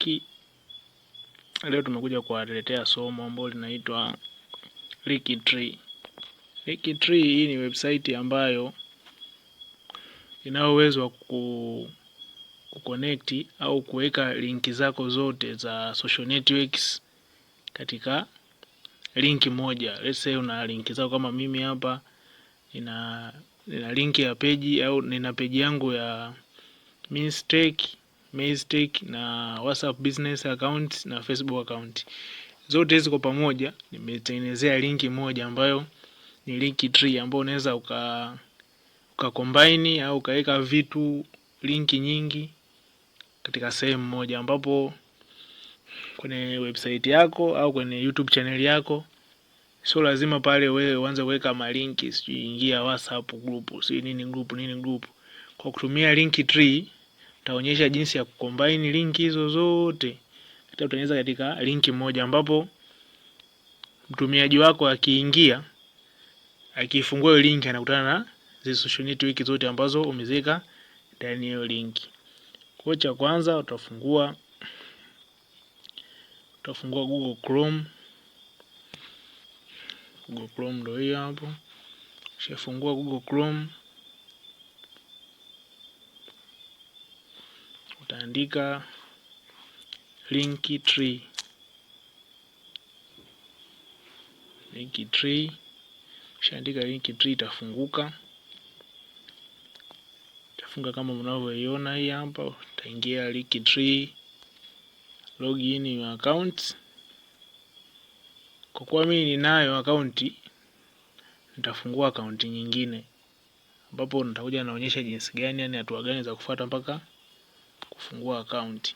Tech. Leo tumekuja kuwaletea somo ambalo linaitwa Linktree. Linktree hii ni website ambayo ina uwezo wa kuconnect au kuweka linki zako zote za social networks katika link moja. Let's say una link zako kama mimi hapa nina link ya page au nina page yangu ya Mistake na WhatsApp business account na Facebook account. Zote hizo kwa pamoja nimetengenezea linki moja ambayo ni Linktree, ambayo unaweza uka combine au ukaweka vitu linki nyingi katika sehemu moja, ambapo kwenye website yako au kwenye YouTube channel yako sio lazima pale wewe uanze kuweka malinki, sijui ingia WhatsApp group, sijui nini group. Kwa kutumia Linktree utaonyesha jinsi ya kucombine linki hizo zote utatengeneza katika linki moja, ambapo mtumiaji wako akiingia akifungua hiyo link anakutana na zile social network zote ambazo umeziweka ndani hiyo link. Kwa cha kwanza utafungua Google Chrome. Google Chrome ndio hiyo hapo. Ukishafungua Google Chrome utaandika Linktree. Ukishaandika Linktree itafunguka. Itafunga kama mnavyoiona hii hapa. Utaingia Linktree, login your account. Kwa kuwa mimi ninayo account, nitafungua account nyingine, ambapo nitakuja naonyesha jinsi gani, yani hatua gani za kufuata mpaka kufungua account.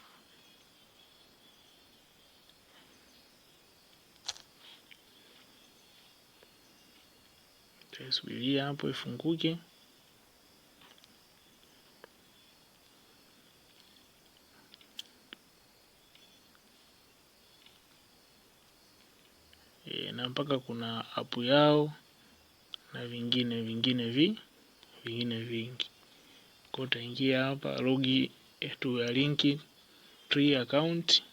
Tasubiria hapo ifunguke. Na mpaka kuna app yao na vingine vingi. Kwa utaingia hapa logi yetu ya Linktree account.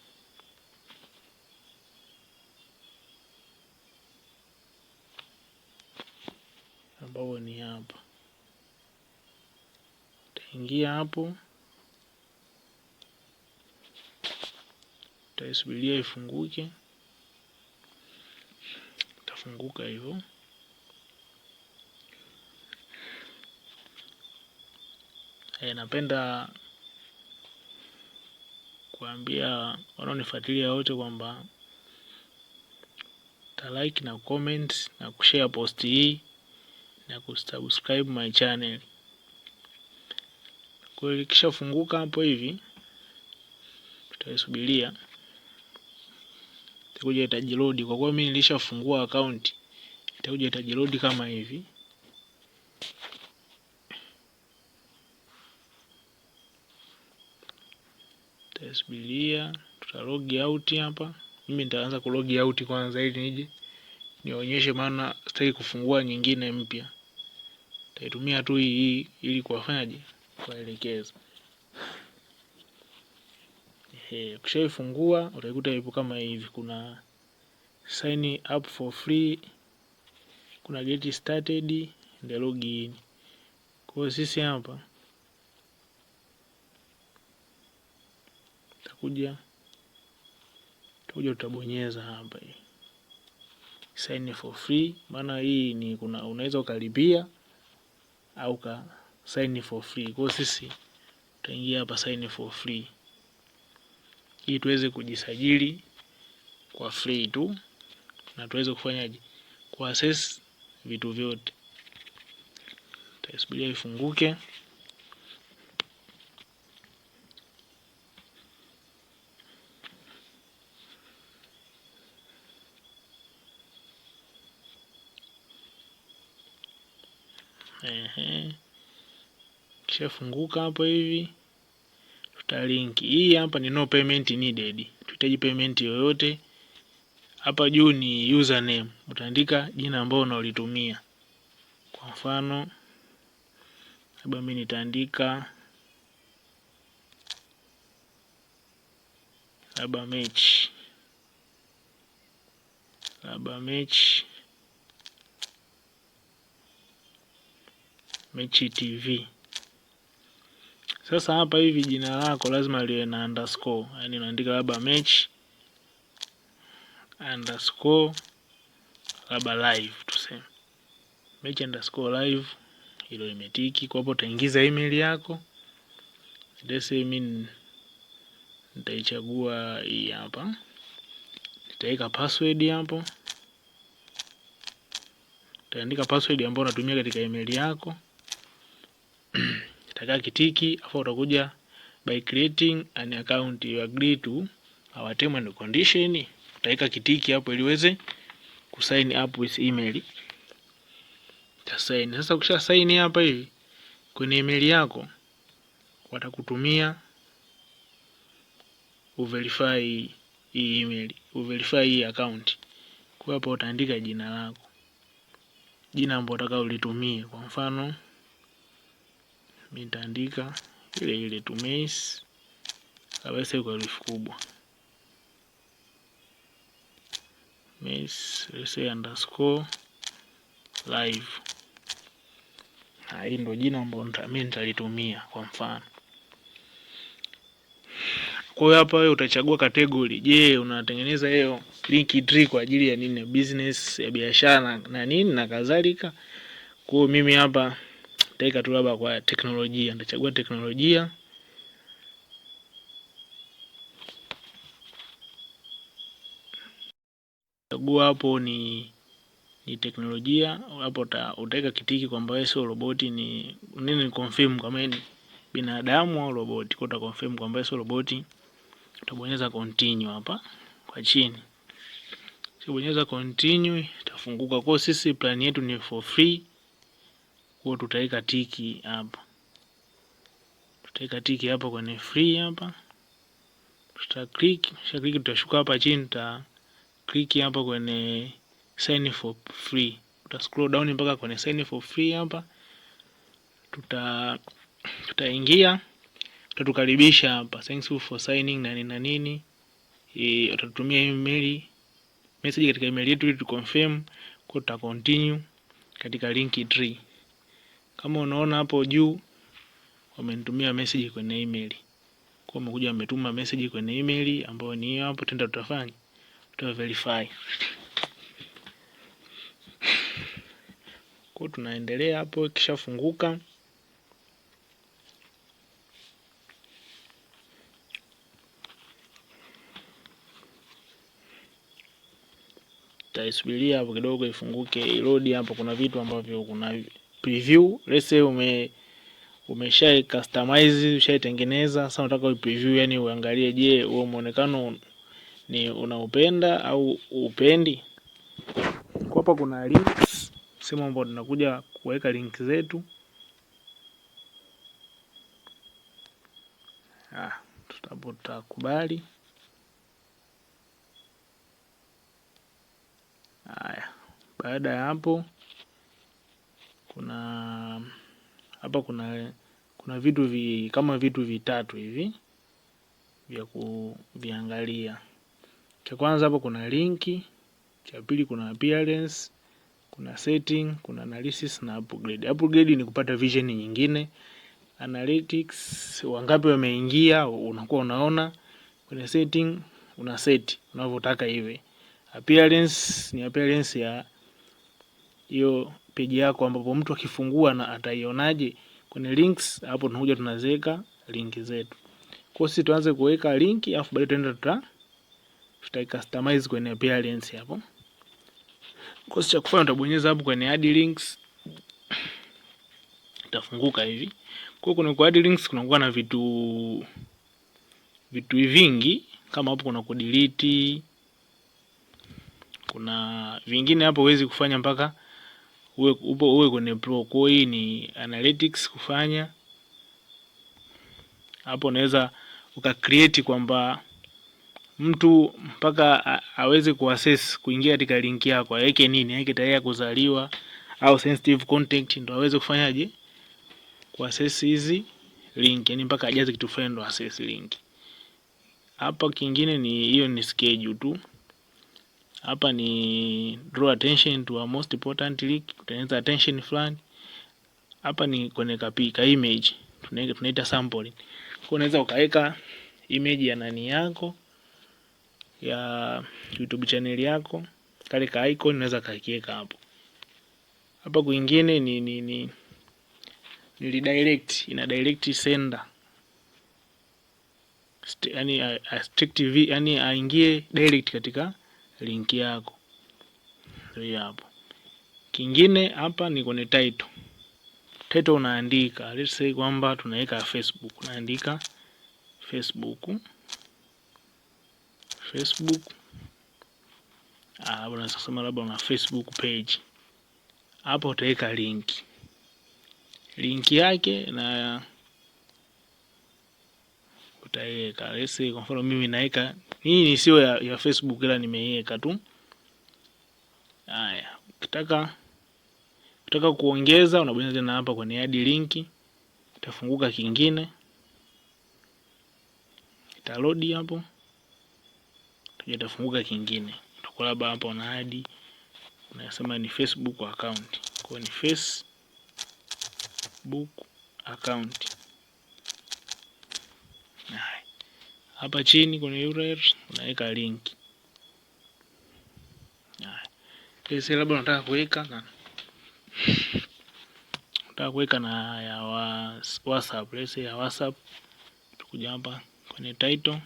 Ambao ni hapa. Utaingia hapo. Utaisubiria ifunguke. Itafunguka hivyo. Napenda kuambia wanaonifuatilia wote kwamba ta like na comment na kushare post hii na kusubscribe my channel. Kwa hiyo ikishafunguka hapo hivi tutaisubiria itakuja itajiload. Kwa kuwa mimi nilishafungua account, itakuja itajiload kama hivi. Tasubiria, tutalog out hapa. Mimi nitaanza kulog out kwanza ili nije nionyeshe, maana sitaki kufungua nyingine mpya. Nitaitumia tu hii ili kuwafanyaje, kuwaelekeza. Ukishaifungua utaikuta ipo kama hivi, kuna sign up for free, kuna get started and login. Kwa sisi hapa utakuja utabonyeza hapa hii sign for free, maana hii ni unaweza ukalipia au ka sign for free. Kwa sisi tutaingia hapa sign for free ili tuweze kujisajili kwa free tu na tuweze kufanyaje, ku access vitu vyote. Tutasubiria ifunguke. Kishafunguka hapo hivi tutalinki. Hii hapa ni no payment needed. Tuhitaji payment yoyote. Hapa juu ni username. Utaandika jina ambalo unalitumia. Kwa mfano labda mimi nitaandika labda mechi TV. Sasa hapa hivi jina lako lazima liwe na underscore, yani unaandika labda mechi underscore labda live, tuseme mechi underscore live, hilo limetiki. Kwa hapo utaingiza email yako. Let's say mimi nitaichagua hii hapa, nitaweka password hapo, utaandika password ambayo unatumia katika email yako. Itakaa kitiki, afu utakuja by creating an account you agree to our terms and condition, utaweka kitiki hapo ili uweze kusign up with email. Utasign. Sasa ukisha sign hapa hivi kwenye email yako watakutumia uverify hii email, uverify hii account. Kwa hapo utaandika jina lako, jina ambalo utakao ulitumie. Kwa mfano mimi nitaandika ile Tumeis kabisa kwa herufi kubwa, Mes _ live. Hii ndio jina ambalo mimi nitalitumia kwa mfano. Kwa hiyo hapa wewe utachagua category. Je, unatengeneza hiyo Linktree kwa ajili ya nini? Business, ya biashara na nini na kadhalika. Kwa hiyo mimi hapa nitaweka tu labda kwa teknolojia, nitachagua teknolojia. Chagua hapo ni teknolojia. Hapo utaweka kitiki kwamba wewe sio roboti, ni nini, confirm kama ni binadamu au roboti. Kwa uta confirm kwamba sio roboti, utabonyeza continue hapa kwa chini. Ukibonyeza continue itafunguka. Kwa sisi plan yetu ni for free, kwa tutaweka tiki hapa, hapa kwenye free hapa, click tutashuka hapa chini, click hapa kwenye sign for free, scroll down mpaka kwenye sign for free hapa, tutaingia, tutatukaribisha hapa, thanks you for signing na nini. Utatumia email message katika email yetu ili tu confirm, kwa tuta continue katika Linktree. Kama unaona hapo juu wamenitumia message kwenye email, kwa umekuja wametuma message kwenye email ambayo ni hiyo hapo. Tenda tutafanya verify. Kwa tunaendelea hapo, kisha funguka taisubiria hapo kidogo ifunguke, load hapo. Kuna vitu ambavyo kuna preview, let's say umesha customize, ushaitengeneza, sasa unataka preview, yani uangalie, je, huo muonekano ni unaupenda au upendi. Kwa hapa kuna links, sema ambapo tunakuja kuweka link zetu. Tutakubali. Haya, baada ya hapo kuna vitu kama vitu vitatu hivi vya kuviangalia. Cha kwanza hapo kuna linki, cha pili kuna appearance, kuna setting, kuna analysis na upgrade. Upgrade ni kupata vision nyingine. Analytics, wangapi wameingia unakuwa unaona. Kwenye setting una set unavyotaka hivi. Appearance ni appearance ya hiyo page yako ambapo mtu akifungua na ataionaje. Kwenye links hapo tunakuja tunaziweka link zetu. Kwa sisi tuanze kuweka link afu baadaye tuta customize kwenye appearance hapo. Kwa sisi cha kufanya utabonyeza hapo kwenye add links, itafunguka hivi. Kwa kuna add links kunakuwa na vitu vingi, kama hapo kuna delete, kuna vingine hapo huwezi kufanya mpaka uwe kwenye pro. Kwa hii ni analytics kufanya hapo, unaweza ukacreate kwamba mtu mpaka aweze kuaccess kuingia katika link yako, aweke nini, aweke tarehe ya kuzaliwa au sensitive content, ndio aweze kufanyaje kuaccess hizi link, yani mpaka ajaze kitu fulani ndio access link. Hapa kingine ni hiyo ni schedule tu. Hapa ni draw attention to a most important link, kutengeneza attention fulani. Hapa ni kwenye kapika image, tunaita sample. Kwa unaweza ukaweka image ya nani yako ya YouTube channel yako, kale ka icon unaweza kakiweka hapo. Hapa kwingine ni redirect, ina direct sender. Yani yani aingie direct katika link yako. Ndio hapo. Kingine hapa ni kwenye title. Title unaandika, let's say kwamba tunaweka Facebook, unaandika Facebook. Unasema labda una Facebook page. Hapo utaweka link yake na utaweka, let's say kwa mfano mimi naweka hii sio ya Facebook ila nimeiweka tu. Haya, ukitaka kuongeza unabonyeza tena hapa kwenye add link, itafunguka kingine, itaload hapo, itafunguka kingine. Utakuwa labda hapa una add, unasema ni Facebook account. Kwa ni Facebook account. Hapa chini kwenye URL unaweka link. Sasa labda unataka kuweka na ya WhatsApp, let's say ya WhatsApp. Tukuja hapa kwenye title,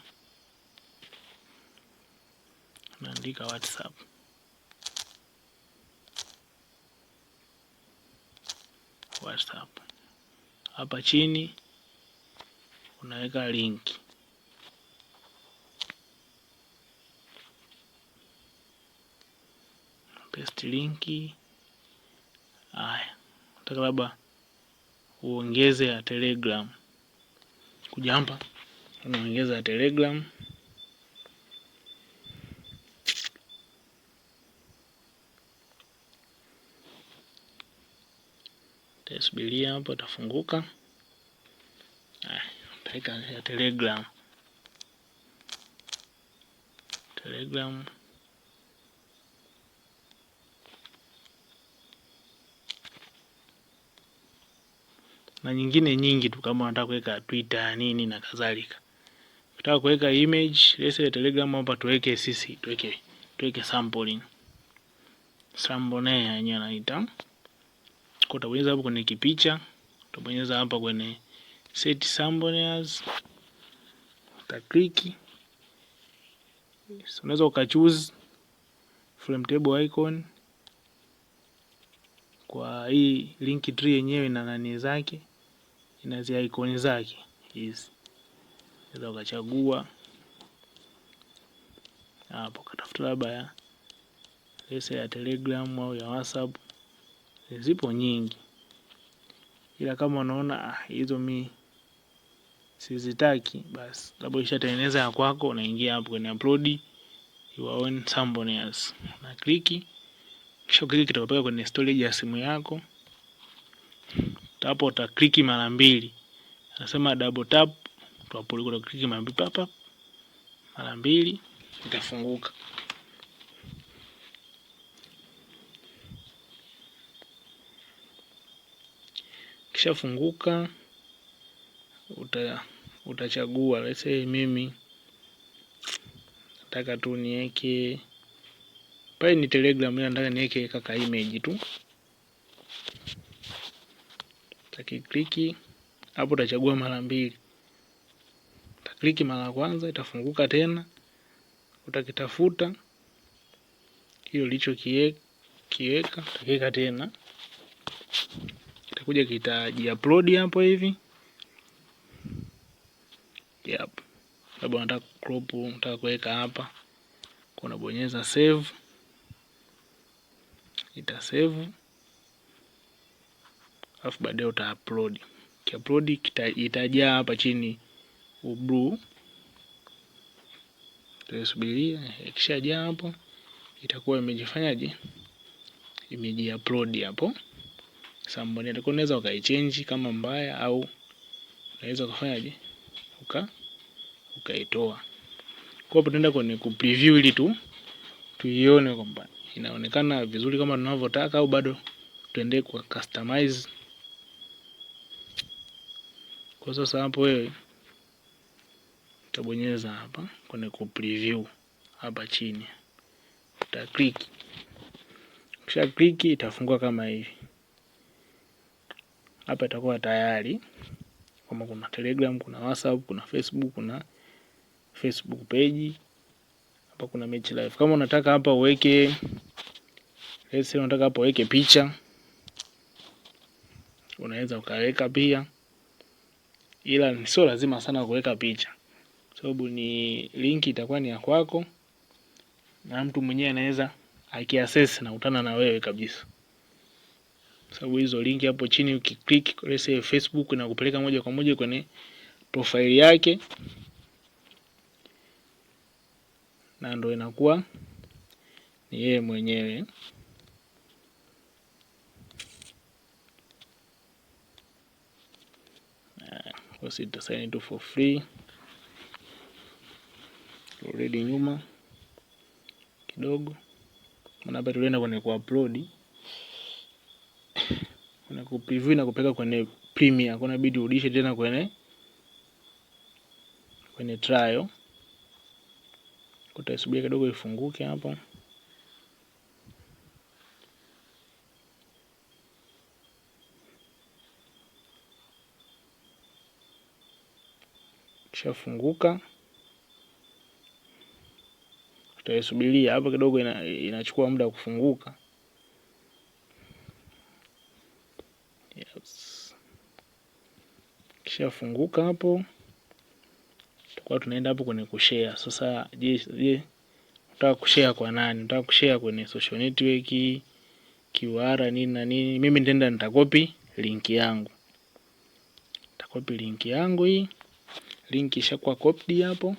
unaandika WhatsApp. Hapa chini unaweka link. Paste link. Haya, nataka labda uongeze ya Telegram. Kuja hapa unaongeza ya Telegram. Tasubiria hapo itafunguka. Haya, utaweka ya Telegram. Na nyingine nyingi tu kama unataka kuweka Twitter nini na kadhalika. Ukitaka kuweka image, let's say Telegram hapa tuweke sampling. Thumbnail yenyewe anaita. Kwa utabonyeza hapo kwenye kipicha, utabonyeza hapa kwenye set thumbnails. Utaklik. Unaweza ukachoose frame table icon. Kwa hii Linktree yenyewe na nani zake, ina zi icon zake hizi. Unaweza ukachagua hapo, katafuta labda ya lesa ya Telegram au ya WhatsApp. Zipo nyingi, ila kama unaona hizo mi sizitaki, basi labda ushatengeneza ya kwako, unaingia hapo kwenye upload your own thumbnails, na kliki. Kisha kliki kitakupeleka kwenye storage ya simu yako. Hapo utakliki mara mbili. Nasema double tap, tuapo kliki mara mbili papa. Mara mbili itafunguka. Kisha funguka, utachagua, let's say mimi nataka tu niweke pale ni Telegram, nataka niweke kaka image tu. Utakliki hapo, utachagua mara mbili. Utakliki mara ya kwanza, itafunguka tena. Utakitafuta hiyo licho kiweka, utakiweka tena. Itakuja kitaji-upload hapo hivi. Yep. Labda unataka crop, unataka kuweka hapa. Kuna bonyeza save. Ita save. Alafu baadaye uta-upload. Ki-upload itajaa hapa chini blue. Tutasubiria, ikishajaa hapo itakuwa imejifanyaje? Imeji-upload hapo. Samboni atakuwa unaweza ukaichange kama mbaya, au unaweza kufanyaje? Ukaitoa. Kwa hapo tunaenda kwenye ku preview ili tuione kwamba inaonekana vizuri kama tunavyotaka au bado tuende kwa customize. Kwa sasa hapo wewe utabonyeza hapa kwenye ku preview hapa chini. Uta click. Kisha click itafungua kama hivi. Hapa itakuwa tayari kama kuna Telegram, kuna WhatsApp, kuna Facebook, kuna Facebook page. Hapa kuna match live. Kama unataka hapa uweke, let's say unataka hapa uweke picha, unaweza ukaweka pia, ila sio lazima sana kuweka picha, sababu ni link itakuwa ni ya kwako na mtu mwenyewe anaweza akiaccess na utana na wewe kabisa, sababu hizo link hapo chini ukiklik, let's say Facebook, na kupeleka moja kwa moja kwenye profile yake, na ndio inakuwa ni yeye mwenyewe. Kwa sita sign in for free. Already nyuma kidogo, maana hapa tulienda kwenye kuupload, kuna ku preview na kupeleka kwenye premiere, kuna bidii urudishe tena kwenye trial. Kutasubiri kidogo ifunguke hapo. Kishafunguka tutaisubiria hapo kidogo, inachukua muda kufunguka. Yes. Kishafunguka hapo, tutakuwa tunaenda hapo kwenye kushare. Sasa je, unataka kushare kwa nani? Unataka kushare kwenye social network, QR nini na nini? Mimi nitakopi link yangu. Nitakopi link yangu hii. Link ishakuwa copied hapo.